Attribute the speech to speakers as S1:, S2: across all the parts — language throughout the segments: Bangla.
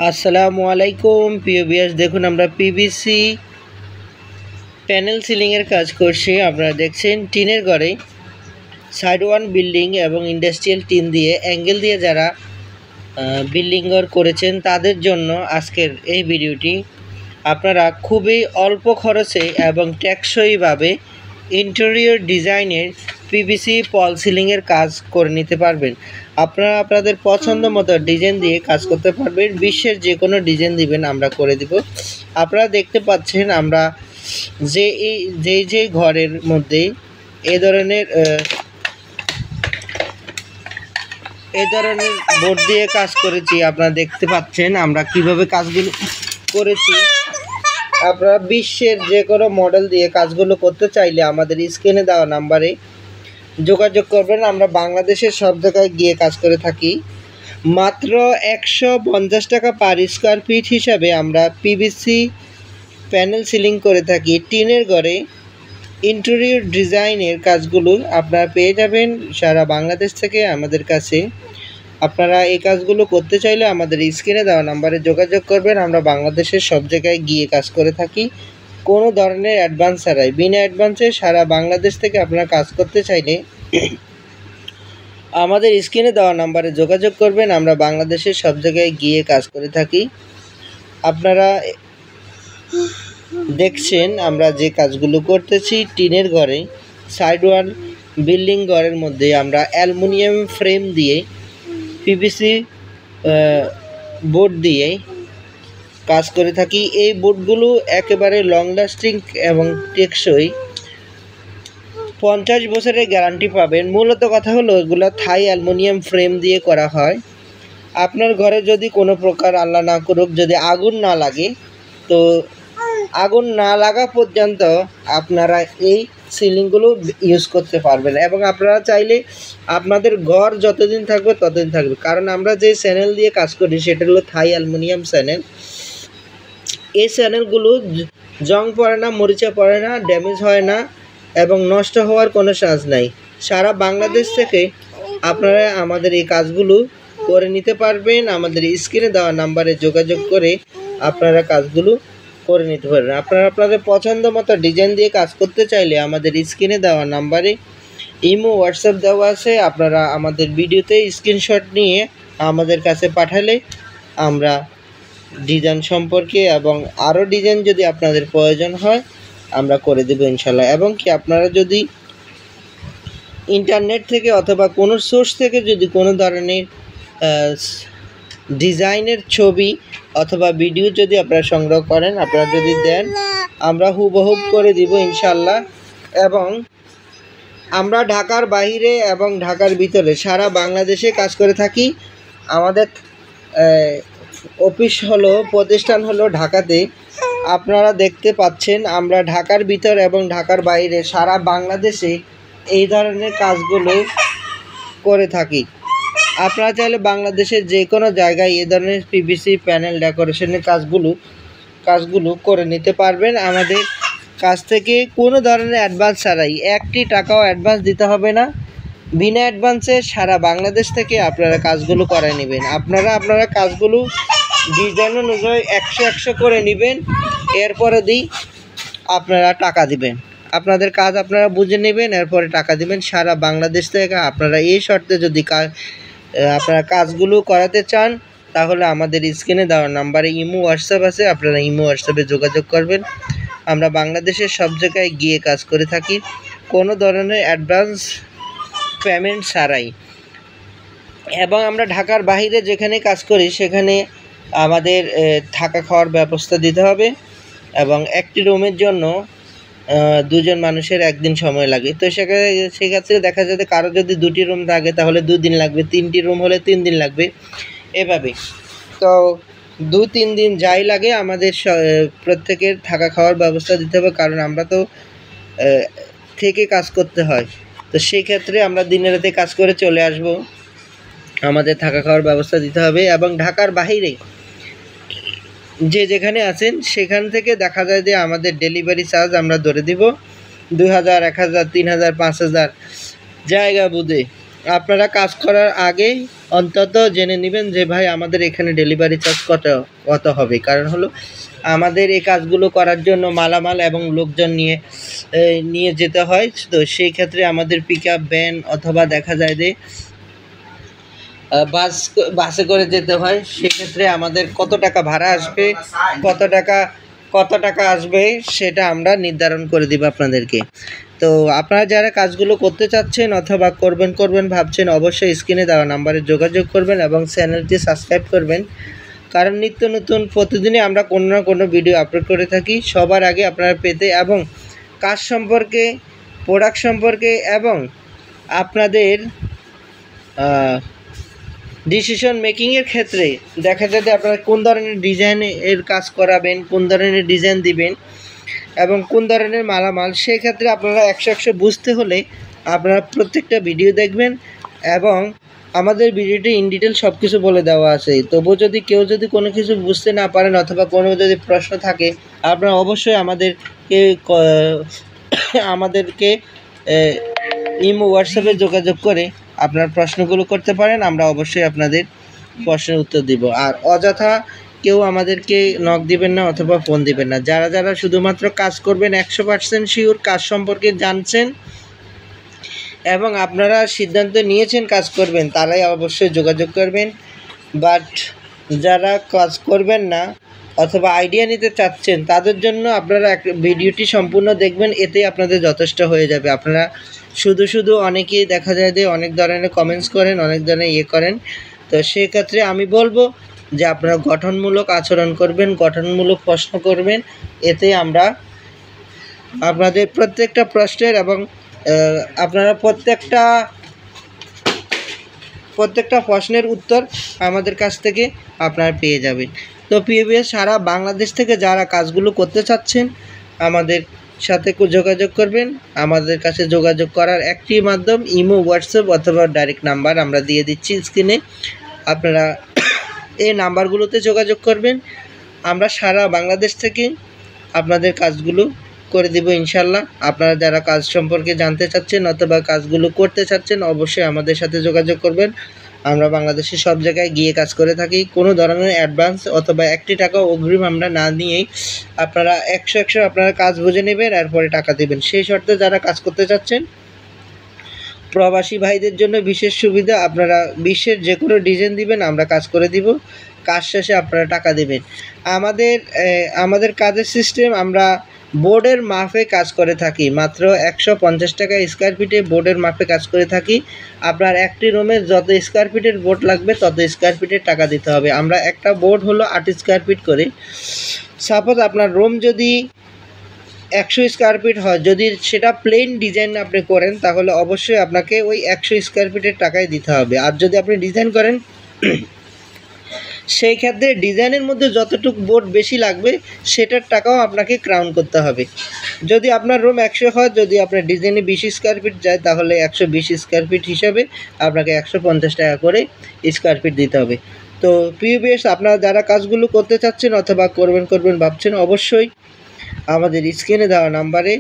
S1: আসসালামু আলাইকুম প্রিয় ভিউয়ার্স, দেখুন আমরা পিভিসি প্যানেল সিলিংয়ের কাজ করছি। আপনারা দেখছেন টিনের ঘরে সাইড ওয়ান বিল্ডিং এবং ইন্ডাস্ট্রিয়াল টিন দিয়ে অ্যাঙ্গেল দিয়ে যারা বিল্ডিং ঘর করেছেন তাদের জন্য আজকের এই ভিডিওটি। আপনারা খুবই অল্প খরচে এবং টেকসইভাবে ইন্টেরিয়র ডিজাইনের পিভিসি ফল সিলিংয়ের কাজ করে নিতে পারবেন। আপনারা আপনাদের পছন্দ মতো ডিজাইন দিয়ে কাজ করতে পারবেন। বিশ্বের যে কোনো ডিজাইন দিবেন আমরা করে দিব। আপনারা দেখতে পাচ্ছেন আমরা যে ঘরের মধ্যে এ ধরনের বোর্ড দিয়ে কাজ করেছি। আপনারা দেখতে পাচ্ছেন আমরা কিভাবে কাজগুলো করেছি। আপনারা বিশ্বের যে কোনো মডেল দিয়ে কাজগুলো করতে চাইলে আমাদের স্ক্রিনে দেওয়া নাম্বারে যোগাযোগ করবেন। আমরা বাংলাদেশের সব জায়গায় গিয়ে কাজ করে থাকি। মাত্র 150 টাকা পার স্কোয়ার ফিট হিসাবে আমরা পিভিসি প্যানেল সিলিং করে থাকি। টিনের ঘরে ইন্টেরিয়র ডিজাইনের কাজগুলো আপনারা পেয়ে যাবেন সারা বাংলাদেশ থেকে আমাদের কাছে। আপনারা এই কাজগুলো করতে চাইলে আমাদের স্ক্রিনে দেওয়া নাম্বারে যোগাযোগ করবেন। আমরা বাংলাদেশের সব জায়গায় গিয়ে কাজ করে থাকি কোনো ধরনের অ্যাডভান্স ছাড়াই। বিনা অ্যাডভান্সে সারা বাংলাদেশ থেকে আপনারা কাজ করতে চাইলে আমাদের স্ক্রিনে দেওয়া নাম্বারে যোগাযোগ করবেন। আমরা বাংলাদেশের সব জায়গায় গিয়ে কাজ করে থাকি। আপনারা দেখছেন আমরা যে কাজগুলো করতেছি টিনের ঘরে সাইড ওয়াল বিল্ডিং ঘরের মধ্যে আমরা অ্যালুমিনিয়াম ফ্রেম দিয়ে পিভিসি বোর্ড দিয়ে কাজ করে থাকি। এই বোর্ডগুলো একেবারে লং লাস্টিং এবং টেকসই, 50 বছরের গ্যারান্টি পাবেন। মূলত কথা হলো এগুলো থাই অ্যালুমিনিয়াম ফ্রেম দিয়ে করা হয়। আপনার ঘরে যদি কোনো প্রকার আল্লাহ না করুক যদি আগুন না লাগে, তো আগুন না লাগা পর্যন্ত আপনারা এই সিলিংগুলো ইউজ করতে পারবেন এবং আপনারা চাইলে আপনাদের ঘর যতদিন থাকবে ততদিন থাকবে। কারণ আমরা যে চ্যানেল দিয়ে কাজ করি সেটা হলো থাই অ্যালুমিনিয়াম চ্যানেল। এই চ্যানেলগুলো জং পড়ে না, মরিচা পড়ে না, ড্যামেজ হয় না এবং নষ্ট হওয়ার কোনো চান্স নাই। সারা বাংলাদেশ থেকে আপনারা আমাদের এই কাজগুলো করে নিতে পারবেন। আমাদের স্ক্রিনে দেওয়া নাম্বারে যোগাযোগ করে আপনারা কাজগুলো করে নিতে পারবেন। আপনারা আপনাদের পছন্দ মতো ডিজাইন দিয়ে কাজ করতে চাইলে আমাদের স্ক্রিনে দেওয়া নাম্বারে ইমো হোয়াটসঅ্যাপ দেওয়া আছে। আপনারা আমাদের ভিডিওতে স্ক্রিনশট নিয়ে আমাদের কাছে পাঠালে আমরা ডিজাইন সম্পর্কে এবং আরও ডিজাইন যদি আপনাদের প্রয়োজন হয় আমরা করে দেবো ইনশাল্লাহ। এবং কি আপনারা যদি ইন্টারনেট থেকে অথবা কোনো সোর্স থেকে যদি কোনো ধরনের ডিজাইনের ছবি অথবা ভিডিও যদি আপনারা সংগ্রহ করেন, আপনারা যদি দেন আমরা হুবহু করে দিব ইনশাল্লাহ। এবং আমরা ঢাকার বাইরে এবং ঢাকার ভিতরে সারা বাংলাদেশে কাজ করে থাকি। আমাদের অফিস হলো, প্রতিষ্ঠান হলো ঢাকাতে। আপনারা দেখতে পাচ্ছেন আমরা ঢাকার ভিতর এবং ঢাকার বাইরে সারা বাংলাদেশে এই ধরনের কাজগুলো করে থাকি। আপনারা চাইলে বাংলাদেশের যে কোনো জায়গায় এই ধরনের পিভিসি প্যানেল ডেকোরেশনের কাজগুলো করে নিতে পারবেন। আমাদের কাছ থেকে কোনো ধরনের অ্যাডভান্স ছাড়াই, 1টি টাকাও অ্যাডভান্স দিতে হবে না। বিনা অ্যাডভান্সে সারা বাংলাদেশ থেকে আপনারা কাজগুলো করে নেবেন। আপনারা কাজগুলো ডিজাইন অনুযায়ী 100 করে নেবেন। এরপরে আপনারা টাকা দিবেন। আপনাদের কাজ আপনারা বুঝে নেবেন, এরপরে টাকা দিবেন। সারা বাংলাদেশ থেকে আপনারা এই শর্তে যদি আপনারা কাজগুলো করাতে চান তাহলে আমাদের স্ক্রিনে দেওয়া নাম্বারে ইমো হোয়াটসঅ্যাপ আছে। আপনারা ইমো হোয়াটসঅ্যাপে যোগাযোগ করবেন। আমরা বাংলাদেশের সব জায়গায় গিয়ে কাজ করে থাকি কোনো ধরনের অ্যাডভান্স পেমেন্ট ছাড়াই। এবং আমরা ঢাকার বাইরে যেখানে কাজ করি সেখানে আমাদের থাকা খাওয়ার ব্যবস্থা দিতে হবে এবং একটি রুমের জন্য 2 জন মানুষের 1 দিন সময় লাগে। তো সেক্ষেত্রে দেখা যাবে কারো যদি 2টি রুম থাকে তাহলে 2 দিন লাগবে, 3টি রুম হলে 3 দিন লাগবে, এভাবে। তো 2-3 দিন যাই লাগে আমাদের প্রত্যেকের থাকা খাওয়ার ব্যবস্থা দিতে হবে। কারণ আমরা তো থেকে কাজ করতে হয়, তো সেই ক্ষেত্রে আমরা দিনে রাতে কাজ করে চলে আসব, আমাদের থাকা খাওয়ার ব্যবস্থা দিতে হবে। এবং ঢাকার বাইরে যেখানে আছেন সেখান থেকে দেখা যায় যে আমাদের ডেলিভারি চার্জ আমরা ধরে দিব 2000, 1000, 3000, 5000 জায়গা বুঝে আপনারা কাজ করার আগে অন্তত জেনে নেবেন যে ভাই আমাদের এখানে ডেলিভারি চার্জ কত হবে। কারণ হলো আমাদের এই কাজগুলো করার জন্য মালামাল এবং লোকজন নিয়ে যেতে হয়। তো সেই ক্ষেত্রে আমাদের পিকআপ ভ্যান অথবা দেখা যায় যে বাসে করে যেতে হয়। সেক্ষেত্রে আমাদের কত টাকা ভাড়া আসবে, কত টাকা আসবে সেটা আমরা নির্ধারণ করে দিব আপনাদেরকে। তো আপনারা যারা কাজগুলো করতে চাচ্ছেন অথবা করবেন ভাবছেন, অবশ্যই স্ক্রিনে দেওয়া নাম্বারে যোগাযোগ করবেন এবং চ্যানেলটি সাবস্ক্রাইব করবেন। কারণ নিত্য নতুন প্রতিদিনই আমরা কোনো না কোনো ভিডিও আপলোড করে থাকি সবার আগে আপনারা পেতে, এবং কাজ সম্পর্কে, প্রোডাক্ট সম্পর্কে এবং আপনাদের ডিসিশন মেকিংয়ের ক্ষেত্রে দেখা যায় যে আপনারা কোন ধরনের ডিজাইনের কাজ করাবেন, কোন ধরনের ডিজাইন দিবেন এবং কোন ধরনের মালামাল, সেই ক্ষেত্রে আপনারা 100 বুঝতে হলে আপনারা প্রত্যেকটা ভিডিও দেখবেন এবং আমাদের ভিডিওটি ইন ডিটেল সব কিছু বলে দেওয়া আছে। তবুও যদি কেউ কোনো কিছু বুঝতে না পারেন অথবা কোনো যদি প্রশ্ন থাকে, আপনারা অবশ্যই আমাদেরকে ইমো হোয়াটসঅ্যাপে যোগাযোগ করে আপনার প্রশ্নগুলো করতে পারেন। আমরা অবশ্যই আপনাদের প্রশ্নের উত্তর দিব। আর অযথা কেউ আমাদেরকে নক দিবেন না অথবা ফোন দিবেন না। যারা শুধুমাত্র কাজ করবেন 100% শিওর, কাজ সম্পর্কে জানছেন এবং আপনারা সিদ্ধান্ত নিয়েছেন কাজ করবেন, তারাই অবশ্যই যোগাযোগ করবেন। বাট যারা কাজ করবেন না অথবা আইডিয়া নিতে চাচ্ছেন, তাদের জন্য আপনারা ভিডিওটি সম্পূর্ণ দেখবেন, এতে আপনাদের যথেষ্ট হয়ে যাবে। আপনারা শুধু অনেকেই দেখা যায় যে অনেক ধরনের কমেন্টস করেন, অনেক ধরনের করেন। তো সেক্ষেত্রে আমি বলবো যে আপনারা গঠনমূলক আচরণ করবেন, গঠনমূলক প্রশ্ন করবেন। এতে আমরা আপনাদের প্রত্যেকটা প্রশ্নের এবং আপনারা প্রত্যেকটা প্রশ্নের উত্তর আমাদের কাছ থেকে আপনারা পেয়ে যাবেন। তো পিএবিএস সারা বাংলাদেশ থেকে যারা কাজগুলো করতে চাচ্ছেন আমাদের সাথে যোগাযোগ করবেন। আমাদের কাছে যোগাযোগ করার একটি মাধ্যম ইমো, হোয়াটসঅ্যাপ অথবা ডাইরেক্ট নাম্বার আমরা দিয়ে দিচ্ছি স্ক্রিনে। আপনারা এই নাম্বারগুলোতে যোগাযোগ করবেন। আমরা সারা বাংলাদেশ থেকে আপনাদের কাজগুলো করে দেব ইনশাল্লাহ। আপনারা যারা কাজ সম্পর্কে জানতে চাচ্ছেন অথবা কাজগুলো করতে চাচ্ছেন, অবশ্যই আমাদের সাথে যোগাযোগ করবেন। আমরা বাংলাদেশের সব জায়গায় গিয়ে কাজ করে থাকি। কোনো ধরনের অ্যাডভান্স অথবা 1 টাকা অগ্রিম আমরা না নিয়েই আপনারা 100 আপনারা কাজ বুঝে নেবেন, এরপরে টাকা দেবেন। সেই শর্তে যারা কাজ করতে চাচ্ছেন, প্রবাসী ভাইদের জন্য বিশেষ সুবিধা, আপনারা বিশ্বের যে কোনো ডিজাইন দিবেন, আমরা কাজ করে দিব। কাজ শেষে আপনারা টাকা দেবেন। আমাদের কাজের সিস্টেম, আমরা বোর্ডের মাপে কাজ করে থাকি। মাত্র 150 টাকা স্কোয়ার ফিটে বোর্ডের মাপে কাজ করে থাকি। আপনার একটি রুমে যত স্কোয়ার ফিটের বোর্ড লাগবে তত স্কোয়ার ফিটের টাকা দিতে হবে। আমরা একটা বোর্ড হলো 8 স্কোয়ার ফিট করে। সাপোজ আপনার রুম যদি 100 স্কোয়ার ফিট হয়, যদি সেটা প্লেন ডিজাইন আপনি করেন, তাহলে অবশ্যই আপনাকে ওই 100 স্কোয়ার ফিটের টাকাই দিতে হবে। আর যদি আপনি ডিজাইন করেন, সেই ক্ষেত্রে ডিজাইনের মধ্যে যতটুকু বোর্ড বেশি লাগবে সেটার টাকাও আপনাকে ক্রাউন করতে হবে। যদি আপনার রুম 100 হয়, যদি আপনার ডিজাইনে 20 স্কোয়ার ফিট যায়, তাহলে 120 স্কোয়ার ফিট হিসাবে আপনাকে 150 টাকা করে স্কোয়ার ফিট দিতে হবে। তো পিএবিএস আপনারা যারা কাজগুলো করতে চাচ্ছেন অথবা করবেন ভাবছেন, অবশ্যই আমাদের স্ক্রিনে দেওয়া নাম্বারে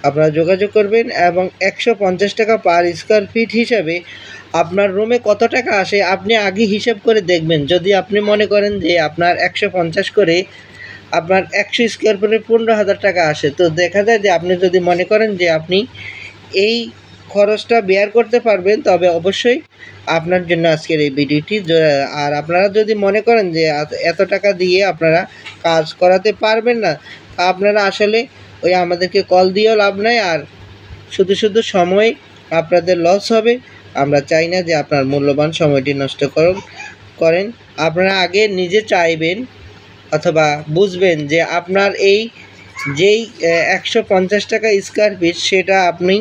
S1: আপনারা যোগাযোগ করবেন এবং 150 টাকা পার স্কোয়ার ফিট হিসাবে আপনার রুমে কত টাকা আসে আপনি আগে হিসাব করে দেখবেন। যদি আপনি মনে করেন যে আপনার 150 করে আপনার 100 স্কোয়ার ফিটে 15,000 টাকা আসে, তো দেখা যায় যে আপনি যদি মনে করেন যে আপনি এই খরচটা বেয়ার করতে পারবেন, তবে অবশ্যই আপনার জন্য আজকের এই ভিডিওটি। আর আপনারা যদি মনে করেন যে এত টাকা দিয়ে আপনারা কাজ করাতে পারবেন না, আপনারা আসলে ওই আমাদেরকে কল দিয়েও লাভ নাই, আর শুধু সময় আপনাদের লস হবে। আমরা চাই না যে আপনার মূল্যবান সময়টি নষ্ট করেন। আপনারা আগে নিজে চাইবেন অথবা বুঝবেন যে আপনার যেই 150 টাকা স্কোয়ার ফিট সেটা আপনি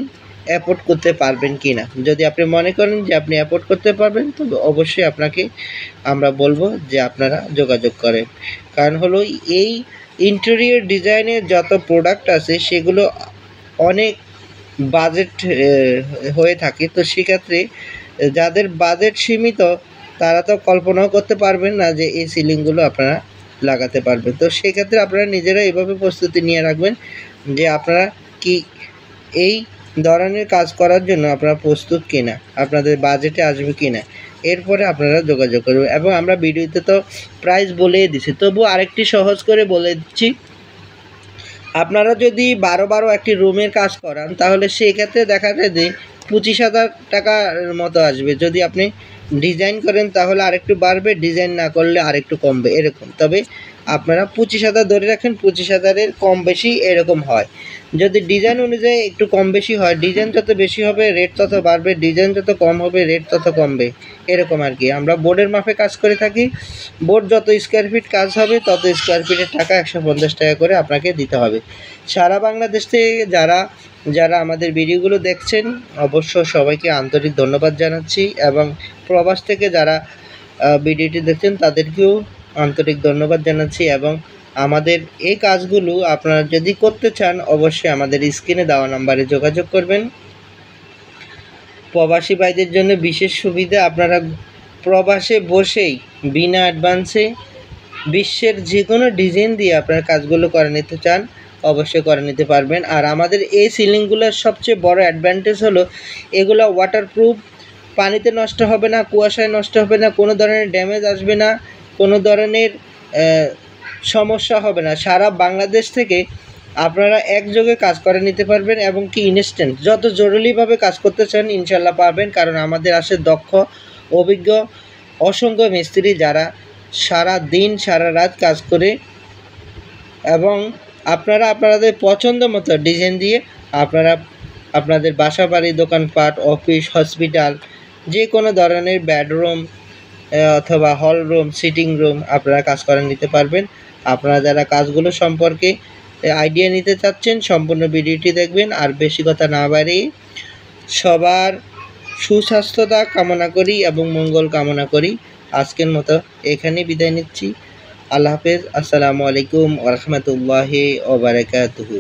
S1: অ্যাফোর্ড করতে পারবেন কি না। যদি আপনি মনে করেন যে আপনি অ্যাফোর্ড করতে পারবেন, তবে অবশ্যই আপনাকে আমরা বলবো যে আপনারা যোগাযোগ করেন। কারণ হলো এই ইন্টেরিয়র ডিজাইনের যত প্রোডাক্ট আছে সেগুলো অনেক বাজেট হয়ে থাকে। তো সেক্ষেত্রে যাদের বাজেট সীমিত, তারা তো কল্পনাও করতে পারবেন না যে এই সিলিংগুলো আপনারা লাগাতে পারবেন। তো সেক্ষেত্রে আপনারা নিজেরা এইভাবে প্রস্তুতি নিয়ে রাখবেন যে আপনারা কি এই ধরনের কাজ করার জন্য আপনারা প্রস্তুত কিনা, আপনাদের বাজেটে আসবে কিনা, এরপরে আপনারা যোগাযোগ করবেন। এবং আমরা ভিডিওতে তো প্রাইস বলেই দিছি, তবুও আরেকটি সহজ করে বলে দিচ্ছি। আপনারা যদি 12 একটি রুমের কাজ করান তাহলে সেক্ষেত্রে দেখা যায় যে 25,000 টাকার মতো আসবে। যদি আপনি ডিজাইন করেন তাহলে আরেকটু বাড়বে, ডিজাইন না করলে আরেকটু কমবে এরকম। তবে আপনারা 25,000 ধরে রাখেন, 25,000-এর কম বেশি এরকম হয়। যদি ডিজাইন অনুযায়ী একটু কম বেশি হয়, ডিজাইন যত বেশি হবে রেট তত বাড়বে, ডিজাইন যত কম হবে রেট তত কমবে এরকম আর কি। আমরা বোর্ডের মাপে কাজ করে থাকি। বোর্ড যত স্কোয়ার ফিট কাজ হবে তত স্কোয়ার ফিটের টাকা 150 টাকা করে আপনাকে দিতে হবে। সারা বাংলাদেশ থেকে যারা আমাদের ভিডিওগুলো দেখছেন অবশ্য সবাইকে আন্তরিক ধন্যবাদ জানাচ্ছি, এবং প্রবাস থেকে যারা ভিডিওটি দেখছেন তাদেরকেও আন্তরিক ধন্যবাদ জানাচ্ছি। এবং আমাদের এই কাজগুলো আপনারা যদি করতে চান অবশ্যই আমাদের স্ক্রিনে দেওয়া নাম্বারে যোগাযোগ করবেন। প্রবাসী ভাইদের জন্য বিশেষ সুবিধা, আপনারা প্রবাসে বসেই বিনা অ্যাডভান্সে বিশ্বের যে কোনো ডিজাইন দিয়ে আপনারা কাজগুলো করে নিতে চান অবশ্যই করে নিতে পারবেন। আর আমাদের এই সিলিংগুলোর সবচেয়ে বড় অ্যাডভান্টেজ হলো এগুলো ওয়াটারপ্রুফ, পানিতে নষ্ট হবে না, কুয়াশায় নষ্ট হবে না, কোনো ধরনের ড্যামেজ আসবে না, কোনো ধরনের সমস্যা হবে না। সারা বাংলাদেশ থেকে আপনারা একযোগে কাজ করে নিতে পারবেন, এবং কি ইনস্ট্যান্ট যত জরুরিভাবে কাজ করতে চান ইনশাল্লাহ পারবেন। কারণ আমাদের আসে দক্ষ অভিজ্ঞ অসংখ্য মিস্ত্রি যারা সারা দিন সারা রাত কাজ করে, এবং আপনারা আপনাদের পছন্দ মতো ডিজাইন দিয়ে আপনারা আপনাদের বাসা বাড়ি, দোকানপাট, অফিস, হসপিটাল, যে কোনো ধরনের বেডরুম অথবা হল রুম, সিটিং রুম আপনারা কাজ করে নিতে পারবেন। আপনারা যারা কাজগুলো সম্পর্কে আইডিয়া নিতে চাচ্ছেন সম্পূর্ণ ভিডিওটি দেখবেন। আর বেশি কথা না বাড়িয়ে সবার সুস্বাস্থ্যতা কামনা করি এবং মঙ্গল কামনা করি। আজকের মতো এখানেই বিদায় নিচ্ছি। আল্লাহ হাফেজ। আসসালামু আলাইকুম ওয়া রাহমাতুল্লাহি ওয়া বারাকাতুহু।